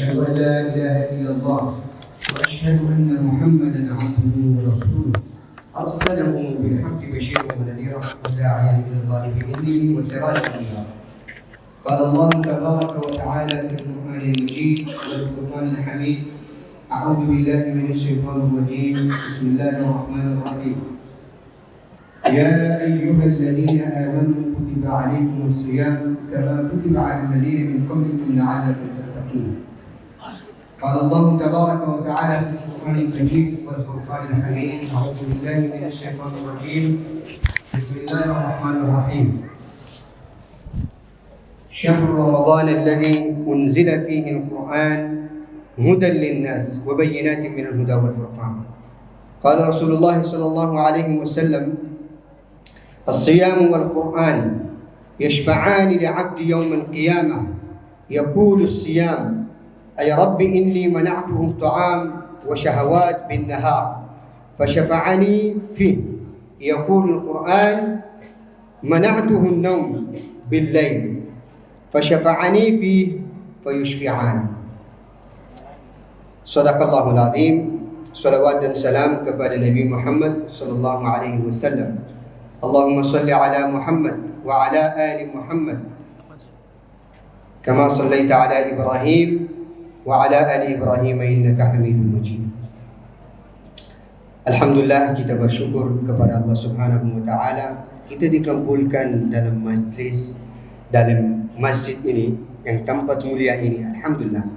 أشهد أن لا إله إلا الله وأشهد أن محمدا عبده ورسوله أرسله بالحق بشيرا ونذيرا وداعيا إلى الله بإذنه وسراجا منيرا. قال الله تبارك وتعالى في القرآن المجيد والفرقان الحميد: أعوذ بالله من الشيطان الرجيم، بسم الله الرحمن الرحيم. يا أيها الذين آمنوا كتب عليكم الصيام كما كتب على الذين من قبلكم لعلكم تتقون. قال الله تبارك وتعالى في القرآن المجيد والفرقان الحميد: أعوذ بالله من الشيطان الرجيم، بسم الله الرحمن الرحيم. شهر رمضان الذي أنزل فيه القرآن هدى للناس وبينات من الهدى والفرقان. قال رسول الله صلى الله عليه وسلم: الصيام والقرآن يشفعان لعبد يوم القيامة. يقول الصيام: أي رب إني منعته الطعام وشهوات بالنهار فشفعني فيه. يقول القرآن: منعته النوم بالليل فشفعني فيه فيشفعان. Sadaqallahul Azim. Salawat dan salam kepada Nabi Muhammad sallallahu alaihi wasallam. Allahumma salli ala Muhammad wa ala ali Muhammad kama sallaita ala Ibrahim wa ala ali Ibrahim innaka Hamidum Majid. Alhamdulillah, kita bersyukur kepada Allah Subhanahu wa taala kita dikumpulkan dalam majlis dalam masjid ini yang tempat mulia ini. Alhamdulillah,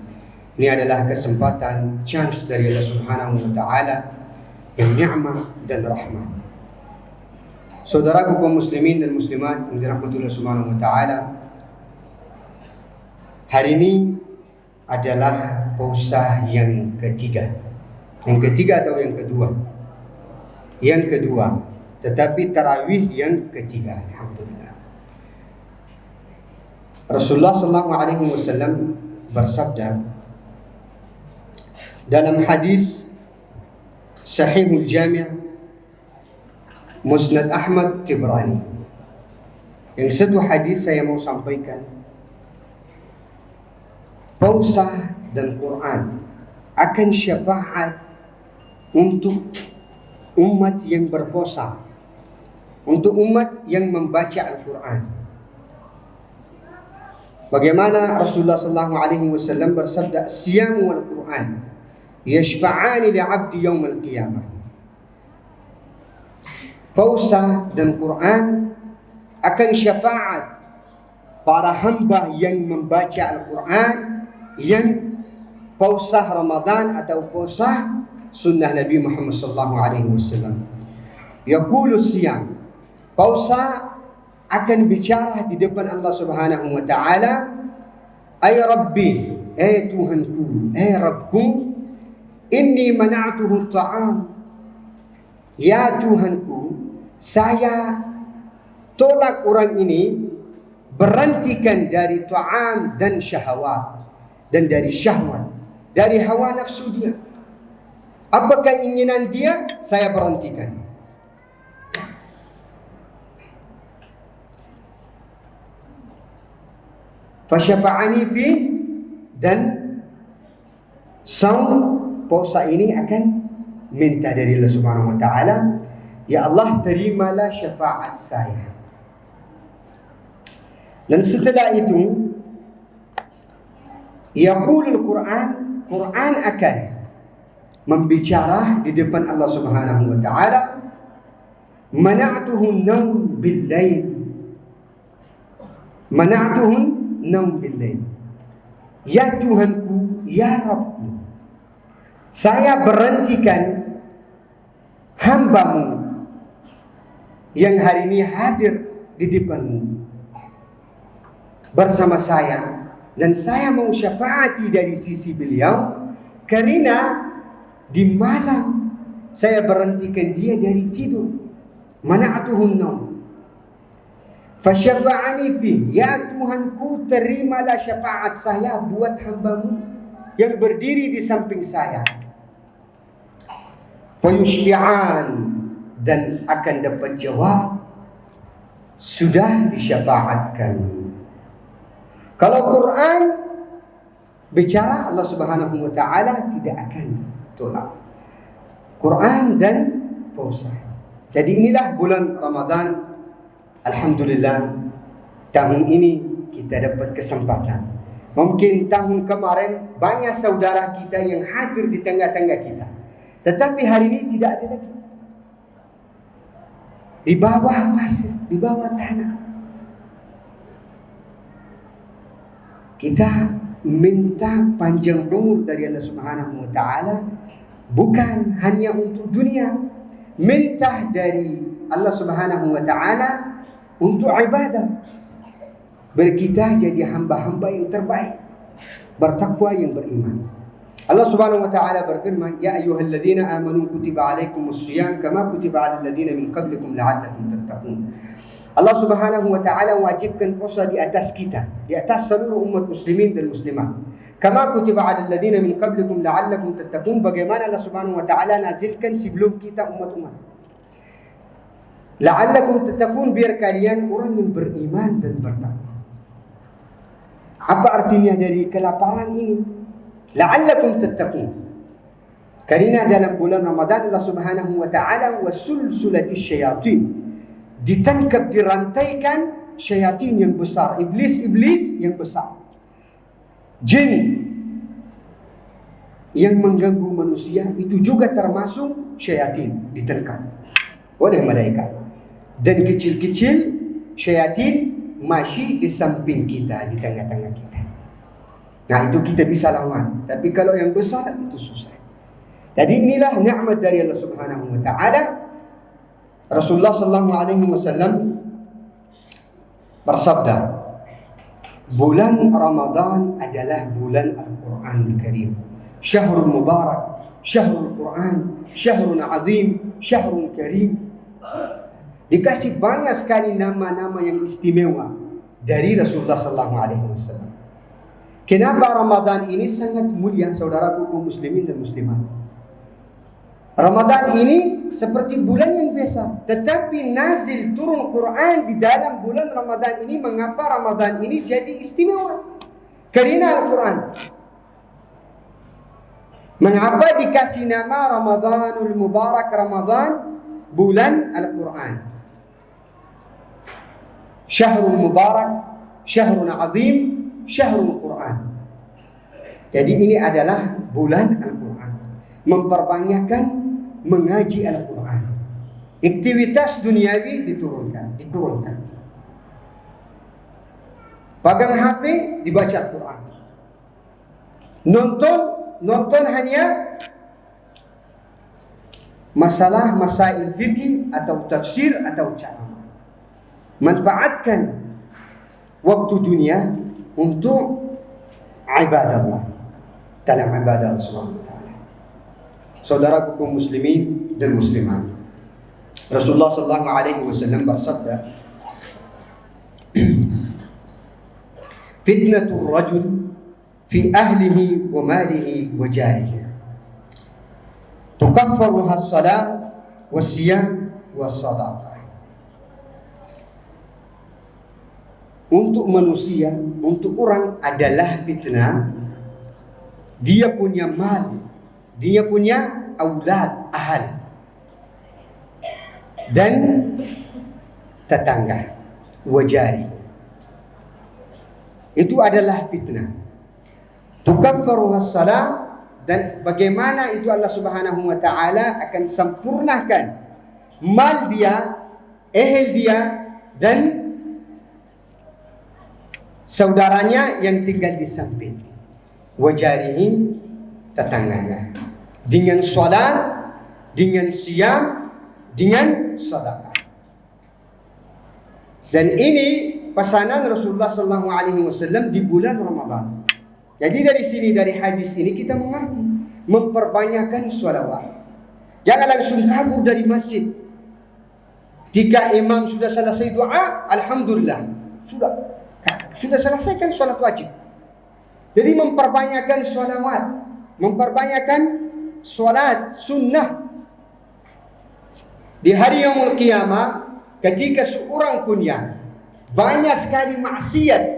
ini adalah kesempatan, chance dari Allah Subhanahu wa taala yang nikmat dan rahmat. Saudaraku kaum muslimin dan muslimat yang dirahmati Allah Subhanahu wa taala, hari ini adalah puasa yang ketiga. Yang ketiga atau yang kedua? Yang kedua, tetapi tarawih yang ketiga. Alhamdulillah. Rasulullah sallallahu alaihi wasallam bersabda dalam hadis Sahihul Jami' Musnad Ahmad Tibrani. Yang satu hadis saya mau sampaikan, puasa dan Quran akan syafaat untuk umat yang berpuasa, untuk umat yang membaca Al-Quran. Bagaimana Rasulullah sallallahu alaihi wasallam bersabda, "Siyam wal Quran yashfa'ani li'abdi yaumil qiyamah." Puasa dan Quran akan syafaat para hamba yang membaca Al-Quran, yang puasa Ramadan atau puasa sunnah Nabi Muhammad sallallahu alaihi wasallam. Yaqulu siyam, puasa akan bicara di depan Allah Subhanahu wa taala, ay Rabbi, Tuhanku, Rabbku, inni mana'tuhu ta'am. Ya Tuhanku, saya tolak orang ini, berhentikan dari ta'am dan syahwat, dan dari syahwat, dari hawa nafsu dia. Apa keinginan dia, saya berhentikan. Fasyafa'ani fi, dan saum puasa ini akan minta dari Allah Subhanahu wa taala, ya Allah, terimalah syafaat saya. Dan setelah itu, yaqulul Quran, Quran akan membicara di depan Allah Subhanahu wa taala, mana'tuhu naum bil-lail, mana'tuhu naum bil-lail. Ya Tuhanku, ya Rabbku, saya berhentikan hambamu yang hari ini hadir di depanmu bersama saya, dan saya mau syafaati dari sisi beliau, karena di malam saya berhentikan dia dari tidur. Mana'atuhun naum fasyafa'ani fi, ya Tuhanku, terimalah syafaat saya buat hambamu yang berdiri di samping saya. Fayushfi'an, dan akan dapat jawab, sudah disyafaatkan. Kalau Quran bicara Allah Subhanahu wa taala tidak akan tolak. Quran dan puasa. Jadi inilah bulan Ramadan. Alhamdulillah tahun ini kita dapat kesempatan. Mungkin tahun kemarin banyak saudara kita yang hadir di tengah-tengah kita, tetapi hari ini tidak ada lagi. Di bawah pasir, di bawah tanah. Kita minta panjang umur dari Allah Subhanahu wa taala, bukan hanya untuk dunia. Minta dari Allah Subhanahu wa taala untuk ibadah. Berkita jadi hamba-hamba yang terbaik, bertakwa yang beriman. Allah Subhanahu wa taala berfirman, "Ya ayyuhalladzina amanu kutiba alaikumus shiyam kama kutiba alal ladzina min qablikum la'allakum tattaqun." Allah Subhanahu wa taala wajibkan puasa di atas kita, di atas seluruh umat muslimin dan muslimat. Kama kutiba alal ladzina min qablikum la'allakum tattaqun, bagaimana Allah Subhanahu wa taala nazilkan sebelum kita umat-umat. La'allakum tattaqun, biar kalian orang yang beriman dan bertakwa. Apa artinya dari kelaparan ini? La'allakum tattaqun. Karena dalam bulan Ramadan Allah Subhanahu wa taala wasulsulatis syayatin, ditangkap, dirantaikan syayatin yang besar, iblis-iblis yang besar, jin yang mengganggu manusia, itu juga termasuk syayatin, ditangkap oleh malaikat. Dan kecil-kecil syayatin masih di samping kita, di tengah-tengah kita. Nah, itu kita bisa lawan. Tapi kalau yang besar itu susah. Jadi inilah nikmat dari Allah Subhanahu wa taala. Rasulullah sallallahu alaihi wasallam bersabda, bulan Ramadan adalah bulan Al-Qur'anul Karim. Syahrul Mubarak, syahrul Quran, syahrun azim, syahrun karim. Dikasih banyak sekali nama-nama yang istimewa dari Rasulullah sallallahu alaihi wasallam. Kenapa Ramadan ini sangat mulia, saudaraku kaum muslimin dan muslimat? Ramadan ini seperti bulan yang biasa, tetapi nazil turun Quran di dalam bulan Ramadan ini. Mengapa Ramadan ini jadi istimewa? Karena Al-Quran. Mengapa dikasih nama Ramadanul Mubarak, Ramadan, bulan Al-Quran? Syahrul Mubarak, syahrun azim, syahrul Quran. Jadi ini adalah bulan Al-Quran. Memperbanyakkan mengaji Al-Quran. Aktivitas duniawi dikurangkan. Pegang HP, dibaca Al-Quran. Nonton hanya masail fikih atau tafsir atau ceramah. Manfaatkan waktu dunia untuk ibadah Allah, dalam ibadah Allah Subhanahu wa taala. Saudaraku kaum muslimin dan muslimat, Rasulullah sallallahu alaihi wasallam bersabda, fitnatur rajul fi ahlihi wa malihi wa jarihi tukaffaruha as-salat was-siyam was-sadaqah. Untuk manusia, untuk orang adalah fitnah. Dia punya mal, dia punya aulad, ahal, dan tetangga, wajari. Itu adalah fitnah. Tukaffaruha as-salat, dan bagaimana itu Allah Subhanahu wa taala akan sempurnakan mal dia, ehel dia, dan saudaranya yang tinggal di samping, wajarihi, tetangganya, dengan salat, dengan siam, dengan sedekah. Dan ini pesanan Rasulullah sallallahu alaihi wasallam di bulan Ramadan. Jadi dari sini, dari hadis ini kita mengerti memperbanyakkan sholawat. Jangan langsung kabur dari masjid. Jika imam sudah selesai doa, alhamdulillah, sudah selesaikan sholat wajib. Jadi memperbanyakkan sholawat, memperbanyakkan sholat sunnah. Di hari yaumul qiyamah, ketika seorang punya banyak sekali maksiat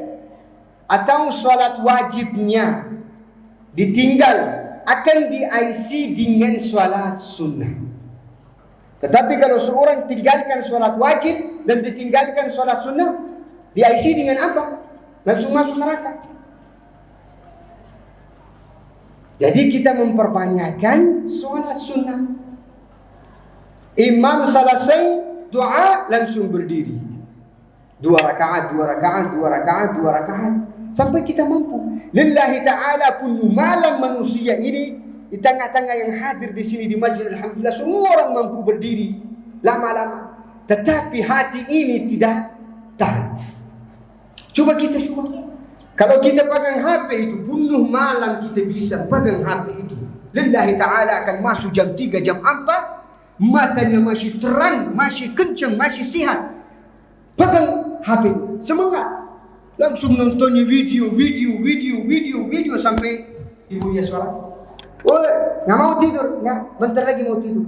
atau sholat wajibnya ditinggal akan diisi dengan solat sunnah. Tetapi kalau seorang tinggalkan solat wajib dan ditinggalkan solat sunnah, diisi dengan apa? Langsung masuk neraka. Jadi kita memperbanyakkan solat sunnah. Imam selesai doa langsung berdiri. 2 rakaat, 2 rakaat, 2 rakaat, 2 rakaat. Sampai kita mampu. Lillahi ta'ala pun malam manusia ini, di tengah-tengah yang hadir di sini di masjid, alhamdulillah semua orang mampu berdiri lama-lama. Tetapi hati ini tidak tahan. Coba kita coba. Kalau kita pegang HP itu, bunuh malam kita bisa pegang HP itu. Lillahi ta'ala akan masuk jam 3, jam 4. Matanya masih terang, masih kencang, masih sihat. Pegang HP, semangat. Langsung nontonnya video sampai ibunya suara. Woi, nggak mau tidur, nggak, bentar lagi mau tidur.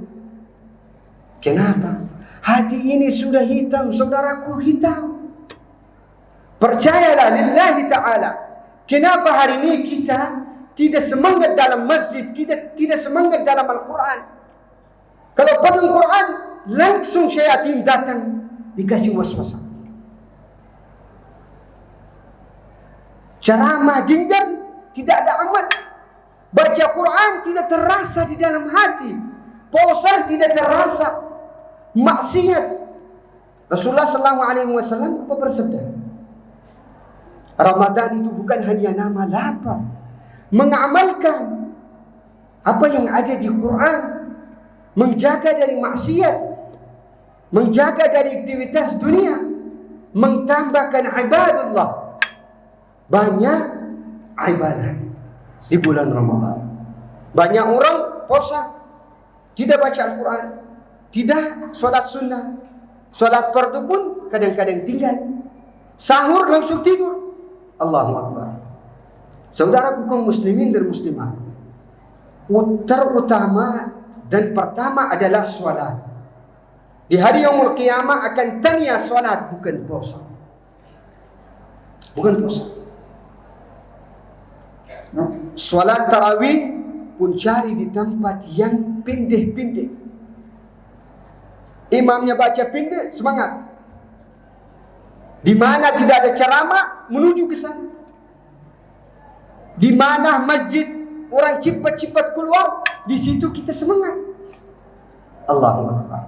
Kenapa? Hati ini sudah hitam, saudaraku, hitam. Percayalah lillahi ta'ala. Kenapa hari ini kita tidak semangat dalam masjid, kita tidak semangat dalam Al-Quran? Kalau pegang Quran, langsung syaitan datang, dikasih waswasa. Ceramah dengar, tidak ada amat. Baca Quran tidak terasa di dalam hati. Puasa tidak terasa. Maksiat. Rasulullah SAW apa bersabda? Ramadan itu bukan hanya nama lapar. Mengamalkan apa yang ada di Quran. Menjaga dari maksiat. Menjaga dari aktivitas dunia. Mentambahkan ibadullah. Banyak ibadah di bulan Ramadan. Banyak orang puasa, tidak baca Al-Quran, tidak solat sunnah, solat fardu pun kadang-kadang tinggal. Sahur langsung tidur. Allahu Akbar. Saudaraku kaum muslimin dan muslimat, terutama dan pertama adalah solat. Di hari yaumul qiyamah akan tanya solat, bukan puasa. Bukan puasa. Solat tarawih pun cari di tempat yang pendek-pendek. Imamnya baca pendek, semangat. Di mana tidak ada ceramah, menuju ke sana. Di mana masjid orang cepat-cepat keluar, di situ kita semangat. Allahu Akbar.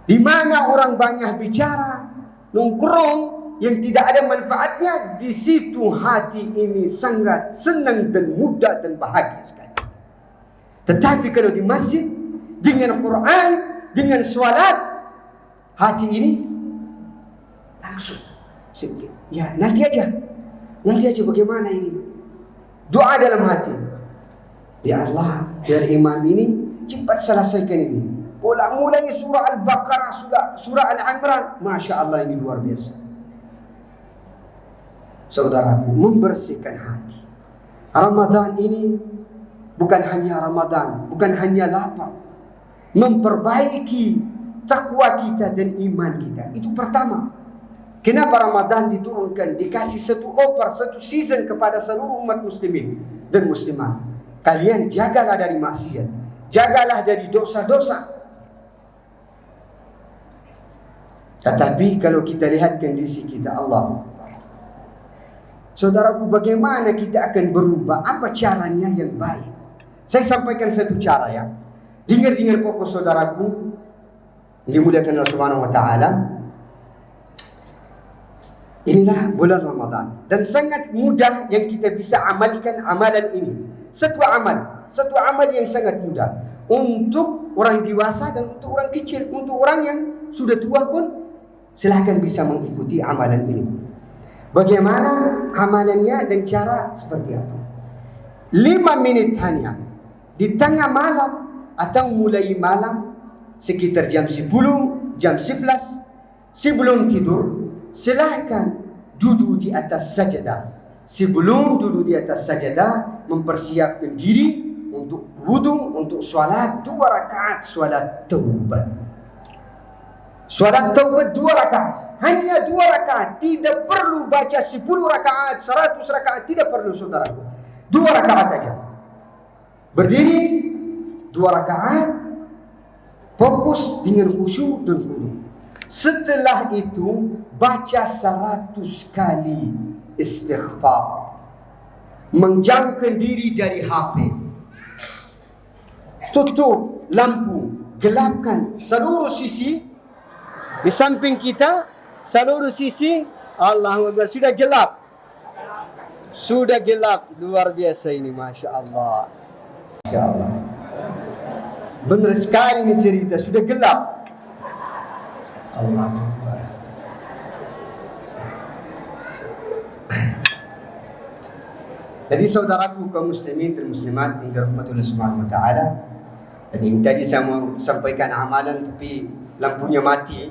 Di mana orang banyak bicara, nongkrong yang tidak ada manfaatnya, di situ hati ini sangat senang dan mudah dan bahagia sekali. Tetapi kalau di masjid dengan Quran, dengan salat, hati ini langsung sedikit. Ya, nanti aja bagaimana ini? Doa dalam hati. Ya Allah, biar imam ini cepat selesaikan ini. Mulai surah Al-Baqarah, surah Al-Imran. Masya Allah, ini luar biasa. Saudaraku, membersihkan hati. Ramadan ini bukan hanya Ramadan, bukan hanya lapar. Memperbaiki takwa kita dan iman kita. Itu pertama. Kenapa Ramadan diturunkan, dikasih satu offer, satu season kepada seluruh umat muslimin dan muslimat. Kalian jagalah dari maksiat, jagalah dari dosa-dosa. Tetapi kalau kita lihat kondisi kita, Allah, saudaraku, bagaimana kita akan berubah? Apa caranya yang baik? Saya sampaikan satu cara ya. Dengar pokok saudaraku, dimuliakan Allah Subhanahu wa taala. Inilah bulan Ramadan dan sangat mudah yang kita bisa amalkan amalan ini. Satu amal yang sangat mudah untuk orang dewasa dan untuk orang kecil, untuk orang yang sudah tua pun silahkan bisa mengikuti amalan ini. Bagaimana amalannya dan cara seperti apa? 5 menit hanya di tengah malam atau mulai malam sekitar jam 10, jam 11 sebelum tidur, silahkan duduk di atas sajadah. Sebelum duduk di atas sajadah, mempersiapkan diri untuk wudu, untuk salat 2 rakaat salat taubat. Salat taubat 2 rakaat. Hanya 2 rakaat, tidak perlu baca 10 rakaat, 100 rakaat, tidak perlu saudaraku. 2 rakaat aja. Berdiri 2 rakaat, fokus dengan khusyuk dan qunut. Setelah itu baca 100 kali istighfar. Menjauhkan diri dari HP. Tutup lampu, gelapkan seluruh sisi di samping kita, seluruh sisi. Allahu Akbar, sudah gelap. Sudah gelap, luar biasa ini, Masya Allah. Masya Allah. Benar sekali ini cerita, sudah gelap. Allah Akbar. Jadi saudaraku kaum muslimin dan muslimat yang dirahmati Allah Subhanahu wa taala. Jadi tadi saya mau sampaikan amalan tapi lampunya mati.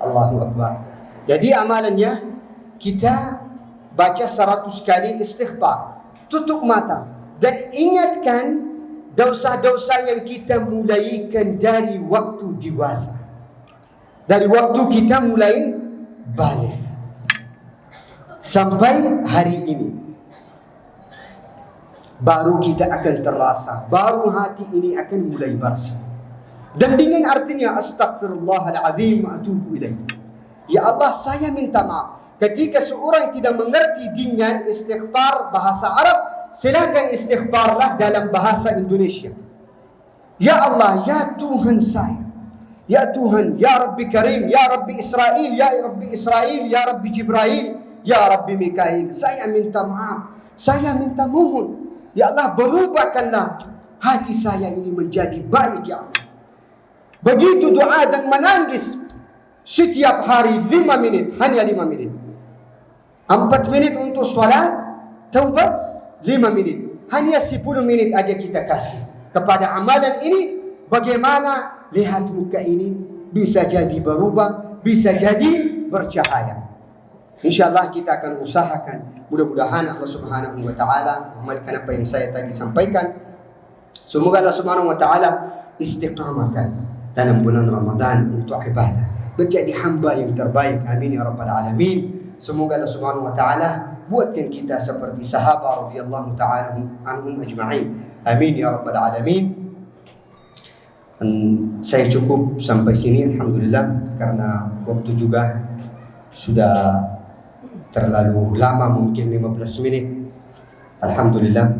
Allahu Akbar. Jadi amalannya kita baca 100 kali istighfar, tutup mata dan ingatkan dosa-dosa yang kita mulaikan dari waktu dewasa. Dari waktu kita mulai balik sampai hari ini. Baru kita akan terasa, baru hati ini akan mulai bersih. Dan dengan artinya astaghfirullahaladzim wa atubu ilaih. Ya Allah, saya minta maaf. Ketika seorang tidak mengerti dengan istighfar bahasa Arab, silakan istighfarlah dalam bahasa Indonesia. Ya Allah, ya Tuhan saya, ya Tuhan, ya Rabbi Karim, ya Rabbi Israel, ya Rabbi Israel, ya Rabbi Jibril, ya Rabbi Mikail. Saya minta maaf, saya minta mohon. Ya Allah, berubahkanlah hati saya ini menjadi baik, ya Allah. Begitu doa dan menangis setiap hari 5 menit, hanya 5 menit. 4 menit untuk salat, taubat, 5 menit. Hanya 10 menit aja kita kasih kepada amalan ini. Bagaimana lihat muka ini bisa jadi berubah, bisa jadi bercahaya. InsyaAllah kita akan usahakan. Mudah-mudahan Allah Subhanahu wa taala mengamalkan apa yang saya tadi sampaikan. Semoga Allah Subhanahu wa taala istiqamahkan dalam bulan Ramadan untuk ibadah, menjadi hamba yang terbaik. Amin ya rabbal alamin. Semoga Allah Subhanahu wa taala buatkan kita seperti sahabat radhiyallahu taala anhum ajma'in. Amin ya rabbal alamin. Saya cukup sampai sini, alhamdulillah, karena waktu juga sudah terlalu lama, mungkin 15 menit. Alhamdulillah.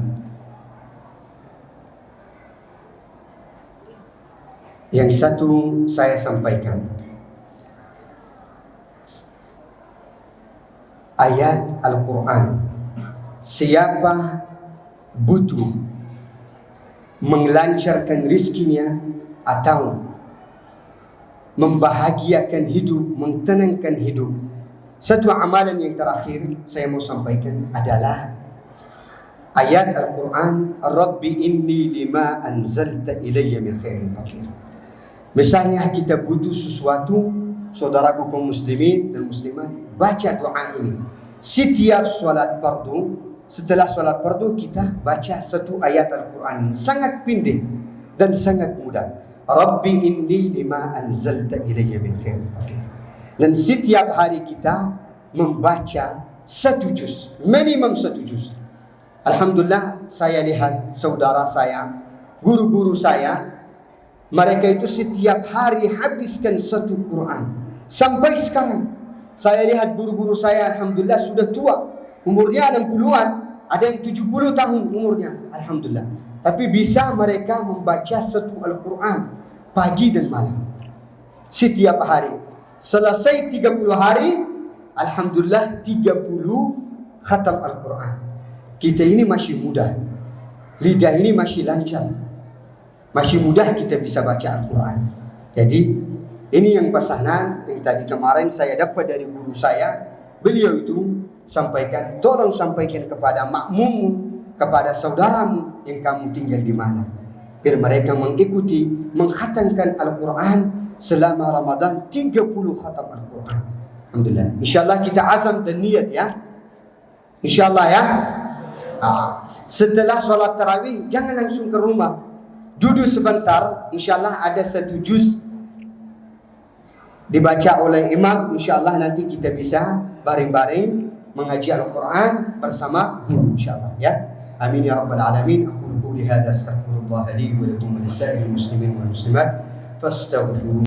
Yang satu saya sampaikan, ayat Al-Quran. Siapa butuh melancarkan rizkinya atau membahagiakan hidup, mentenangkan hidup, satu amalan yang terakhir saya mau sampaikan adalah ayat Al-Quran, Rabbi inni lima anzalta ilayya min khairin fakir. Misalnya kita butuh sesuatu, saudaraku kaum muslimin dan muslimat, baca doa ini. Setiap solat fardu, setelah solat fardu kita baca satu ayat Al-Quran. Sangat pendek dan sangat mudah. Rabbi inni lima anzalta ilayya min khairin fakir. Dan setiap hari kita membaca 1 juz, minimum 1 juz. Alhamdulillah, saya lihat saudara saya, guru-guru saya, mereka itu setiap hari habiskan 1 Quran. Sampai sekarang saya lihat guru-guru saya, alhamdulillah, sudah tua, umurnya 60-an, ada yang 70 tahun umurnya, alhamdulillah. Tapi bisa mereka membaca 1 Al-Quran pagi dan malam setiap hari. Selesai 30 hari, alhamdulillah 30 khatam Al-Quran. Kita ini masih muda, lidah ini masih lancar, masih mudah kita bisa baca Al-Quran. Jadi ini yang pesanan yang tadi kemarin saya dapat dari guru saya. Beliau itu sampaikan, tolong sampaikan kepada makmummu, kepada saudaramu yang kamu tinggal di mana, biar mereka mengikuti mengkhatamkan Al-Quran selama Ramadan, 30 khatam Al-Quran. Alhamdulillah. InsyaAllah kita azam dan niat ya. InsyaAllah ya. Setelah sholat tarawih, jangan langsung ke rumah, duduk sebentar. InsyaAllah ada 1 juz dibaca oleh imam. InsyaAllah nanti kita bisa bareng-bareng mengaji Al-Quran bersama guru, InsyaAllah ya. Amin ya rabbal alamin. Aku quli hadza astaghfirullah li wa lakum wa lisa'iril muslimin wal muslimat fastaghfiruhu